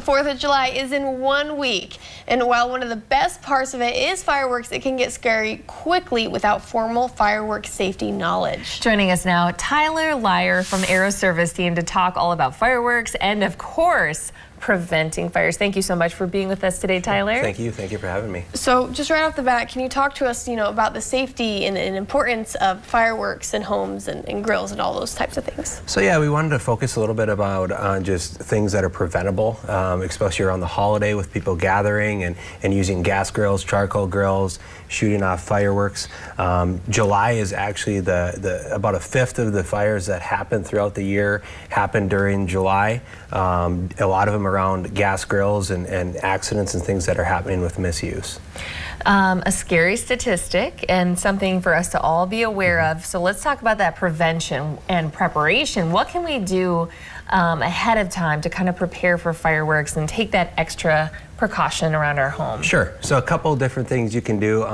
4th of July is in 1 week, and while one of the best parts of it is fireworks, it can get scary quickly without formal fireworks safety knowledge. Joining us now, Tyler Lyer from Aero Service Team to talk all about fireworks and, of course, preventing fires. Thank you so much for being with us today, Tyler. Thank you for having me. So just right off the bat, can you talk to us, about the safety and importance of fireworks in homes and grills and all those types of things? So yeah, we wanted to focus a little bit about just things that are preventable, especially around the holiday with people gathering and using gas grills, charcoal grills, shooting off fireworks. July is actually about a fifth of the fires that happen throughout the year happen during July. A lot of them around gas grills and accidents and things that are happening with misuse. A scary statistic and something for us to all be aware of. So let's talk about that prevention and preparation. What can we do ahead of time to kind of prepare for fireworks and take that extra precaution around our home? Sure. So a couple of different things you can do,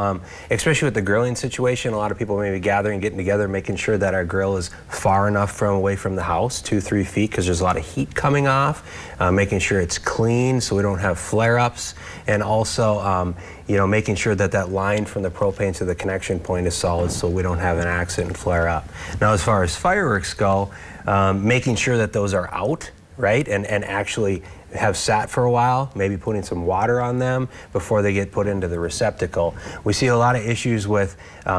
especially with the grilling situation. A lot of people may be gathering, getting together, making sure that our grill is far enough away from the house, 2-3 feet, because there's a lot of heat coming off. Making sure it's clean so we don't have flare-ups, and also making sure that line from the propane to the connection point is solid so we don't have an accident flare up. Now, as far as fireworks go, making sure that those are out, right, and actually have sat for a while, maybe putting some water on them before they get put into the receptacle. We see a lot of issues with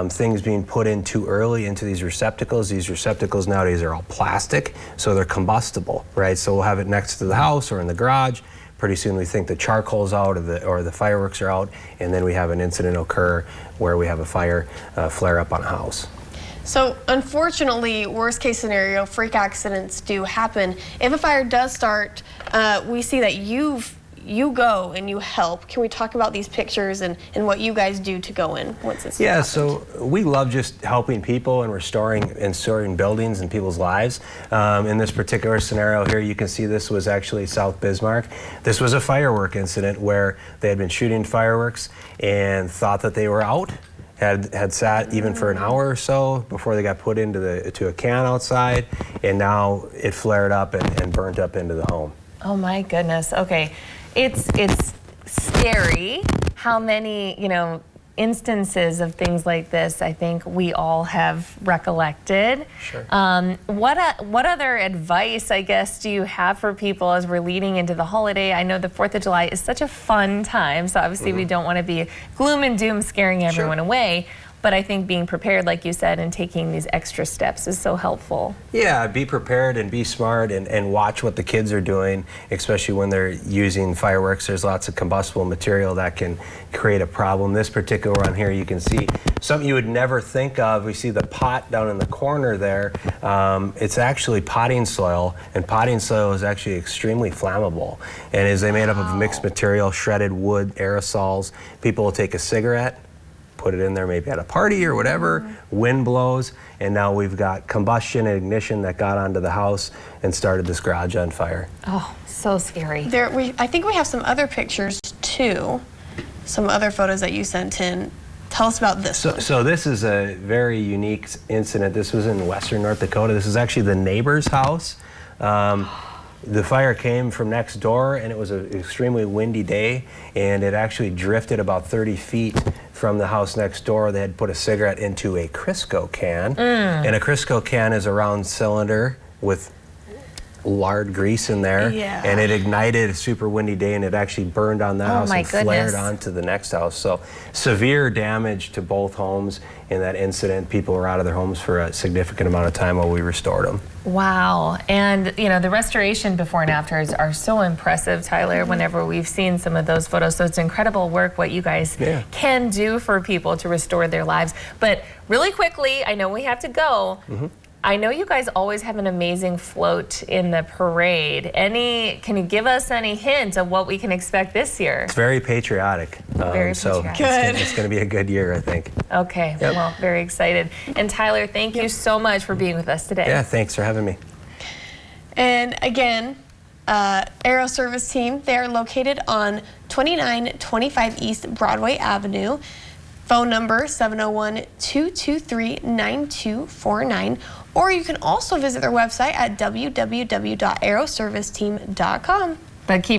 things being put in too early into these receptacles. These receptacles nowadays are all plastic, so they're combustible, right? So we'll have it next to the house or in the garage. Pretty soon we think the charcoal's out or the fireworks are out, and then we have an incident occur where we have a fire flare up on a house. So unfortunately, worst case scenario, freak accidents do happen. If a fire does start, we see that you go and you help. Can we talk about these pictures and what you guys do to go in once it's happened? So we love just helping people and restoring buildings and people's lives. In this particular scenario here, you can see this was actually South Bismarck. This was a firework incident where they had been shooting fireworks and thought that they were out. Had sat even for an hour or so before they got put into a can outside, and now it flared up and burnt up into the home. Oh my goodness. Okay, it's scary how many instances of things like this I think we all have recollected. Sure. What other advice, I guess, do you have for people as we're leading into the holiday? I know the 4th of July is such a fun time, so obviously we don't want to be gloom and doom scaring everyone away. But I think being prepared, like you said, and taking these extra steps is so helpful. Yeah, be prepared and be smart and watch what the kids are doing, especially when they're using fireworks. There's lots of combustible material that can create a problem. This particular one here, you can see something you would never think of. We see the pot down in the corner there. It's actually potting soil, and potting soil is actually extremely flammable. And is they made up of mixed material, shredded wood, aerosols. People will take a cigarette, put it in there maybe at a party or whatever, wind blows, and now we've got combustion and ignition that got onto the house and started this garage on fire. Oh, so scary. I think we have some other pictures too, some other photos that you sent in. Tell us about this one. So this is a very unique incident. This was in western North Dakota. This is actually the neighbor's house. The fire came from next door, and it was an extremely windy day, and it actually drifted about 30 feet from the house next door. They had put a cigarette into a Crisco can, and a Crisco can is a round cylinder with lard grease in there, and it ignited a super windy day, and it actually burned on that house and flared onto the next house. So severe damage to both homes in that incident. People were out of their homes for a significant amount of time while we restored them. Wow. And the restoration before and afters are so impressive, Tyler, whenever we've seen some of those photos. So it's incredible work what you guys can do for people to restore their lives. But really quickly, I know we have to go. I know you guys always have an amazing float in the parade. Can you give us any hint of what we can expect this year? It's very patriotic. So Good. It's going to be a good year, I think. Okay, well, very excited. And Tyler, thank you so much for being with us today. Yeah, thanks for having me. And again, Aero Service Team, they're located on 2925 East Broadway Avenue. Phone number 701-223-9249, or you can also visit their website at www.aeroserviceteam.com. But keep